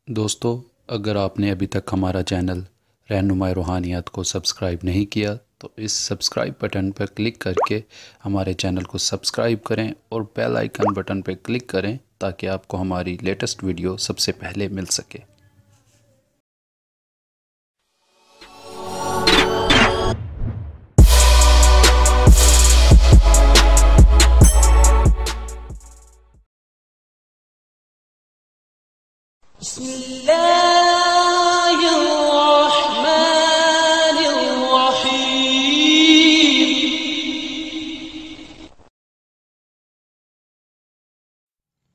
दोस्तों, अगर आपने अभी तक हमारा चैनल रहनुमाई रूहानियात को सब्सक्राइब नहीं किया तो इस सब्सक्राइब बटन पर क्लिक करके हमारे चैनल को सब्सक्राइब करें और बेल आइकन बटन पर क्लिक करें ताकि आपको हमारी लेटेस्ट वीडियो सबसे पहले मिल सके।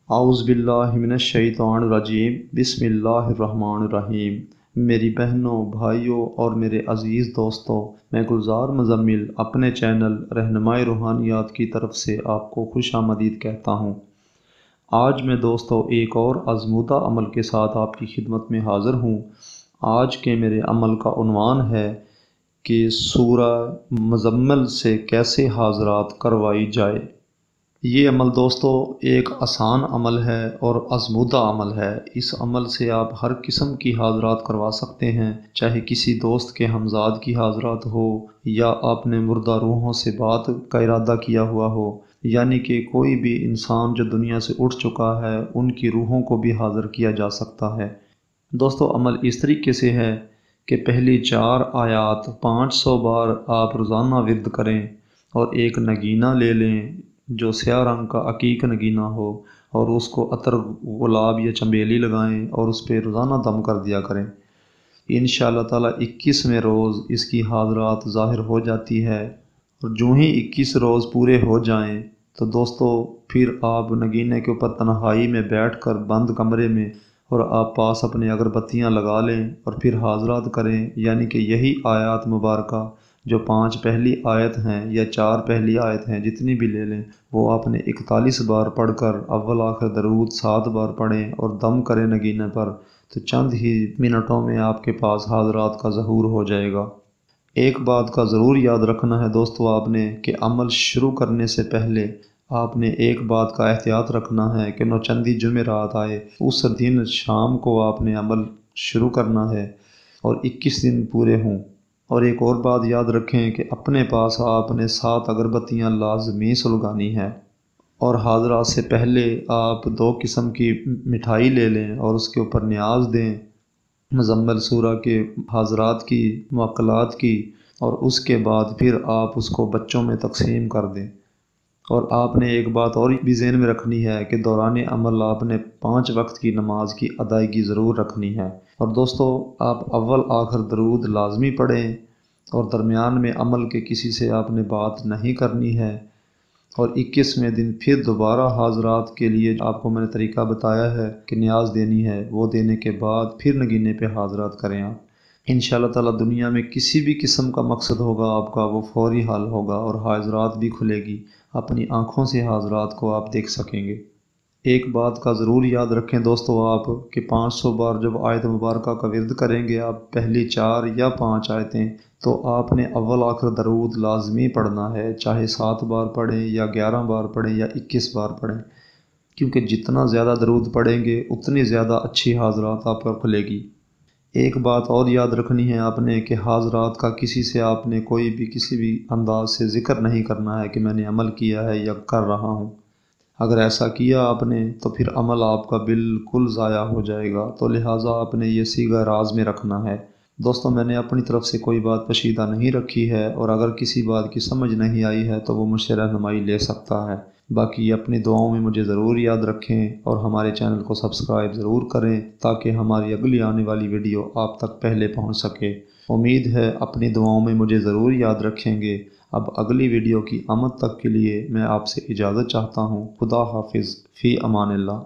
आउज़ुबिल्लाहि मिनश्शैतानिर्रजीम बिस्मिल्लाहिर्रहमानिर्रहीम। मेरी बहनों, भाइयों और मेरे अज़ीज़ दोस्तों, मैं गुलजार मुज़म्मिल अपने चैनल रहनुमाई रूहानियात की तरफ से आपको खुश आमदीद कहता हूँ। आज मैं दोस्तों एक और आज़मूदा अमल के साथ आपकी खिदमत में हाज़िर हूँ। आज के मेरे अमल का उन्वान है कि सूरह मुज़म्मिल से कैसे हाज़रात करवाई जाए। ये अमल दोस्तों एक आसान अमल है और आज़मूदा अमल है। इस अमल से आप हर किस्म की हाज़रात करवा सकते हैं, चाहे किसी दोस्त के हमज़ाद की हाज़रात हो या आपने मुर्दा रूहों से बात का इरादा किया हुआ हो, यानी कि कोई भी इंसान जो दुनिया से उठ चुका है उनकी रूहों को भी हाज़िर किया जा सकता है। दोस्तों, अमल इस तरीके से है कि पहली 4 आयात 500 बार आप रोज़ाना विर्द करें और एक नगीना ले लें जो स्याह रंग का अकीक नगीना हो और उसको अतर गुलाब या चमेली लगाएं और उस पर रोज़ाना दम कर दिया करें। इंशाअल्लाह ताला 21वें रोज़ इसकी हाज़रात ज़ाहिर हो जाती है और जो ही 21 रोज़ पूरे हो जाएं तो दोस्तों फिर आप नगीने के ऊपर तन्हाई में बैठकर बंद कमरे में और आप पास अपने अगरबत्तियाँ लगा लें और फिर हाज़रात करें, यानी कि यही आयत मुबारका जो 5 पहली आयत हैं या 4 पहली आयत हैं, जितनी भी ले लें, वो आपने 41 बार पढ़कर अव्वल आखिर दरूद 7 बार पढ़ें और दम करें नगीने पर, तो चंद ही मिनटों में आपके पास हाज़रात का ज़हूर हो जाएगा। एक बात का ज़रूर याद रखना है दोस्तों आपने कि अमल शुरू करने से पहले आपने एक बात का एहतियात रखना है कि नौचंदी जुमेरात आए उस दिन शाम को आपने अमल शुरू करना है और 21 दिन पूरे हों। और एक और बात याद रखें कि अपने पास आपने 7 अगरबत्तियाँ लाजमी सुलगानी है और हाज़रात से पहले आप 2 किस्म की मिठाई ले लें और उसके ऊपर न्याज दें मुज़म्मिल सूरह के हाज़रात की, मुअक्कलात की, और उसके बाद फिर आप उसको बच्चों में तकसीम कर दें। और आपने एक बात और भी ज़हन में रखनी है कि दौरान अमल आपने 5 वक्त की नमाज की अदायगी ज़रूर रखनी है। और दोस्तों आप अव्वल आखिर दरूद लाजमी पढ़ें और दरमियान में अमल के किसी से आपने बात नहीं करनी है। और 21वें दिन फिर दोबारा हाज़रात के लिए आपको मैंने तरीका बताया है कि न्याज देनी है, वो देने के बाद फिर नगीने पे हाज़रात करें आप। इंशाअल्लाह ताला दुनिया में किसी भी किस्म का मकसद होगा आपका वो फौरी हल होगा और हाज़रात भी खुलेगी, अपनी आँखों से हाज़रात को आप देख सकेंगे। एक बात का ज़रूर याद रखें दोस्तों आप कि 500 बार जब आयत मुबारका का विर्द करेंगे आप पहली 4 या 5 आयतें, तो आपने अव्वल आखिर दरूद लाजमी पढ़ना है, चाहे 7 बार पढ़ें या 11 बार पढ़ें या 21 बार पढ़ें, क्योंकि जितना ज़्यादा दरूद पढ़ेंगे उतनी ज़्यादा अच्छी हाज़रात आप पर खुलेगी। एक बात और याद रखनी है आपने कि हाज़रात का किसी से आपने कोई भी किसी भी अंदाज से ज़िक्र नहीं करना है कि मैंने अमल किया है या कर रहा हूँ। अगर ऐसा किया आपने तो फिर अमल आपका बिल्कुल ज़ाया हो जाएगा, तो लिहाजा आपने ये सीगा राज में रखना है। दोस्तों मैंने अपनी तरफ से कोई बात पोशीदा नहीं रखी है और अगर किसी बात की समझ नहीं आई है तो वो मुझसे रहनुमाई ले सकता है। बाकी अपनी दुआओं में मुझे ज़रूर याद रखें और हमारे चैनल को सब्सक्राइब ज़रूर करें ताकि हमारी अगली आने वाली वीडियो आप तक पहले पहुंच सके। उम्मीद है अपनी दुआओं में मुझे ज़रूर याद रखेंगे। अब अगली वीडियो की आमद तक के लिए मैं आपसे इजाज़त चाहता हूँ। खुदा हाफिज़, फ़ी अमानिल्लाह।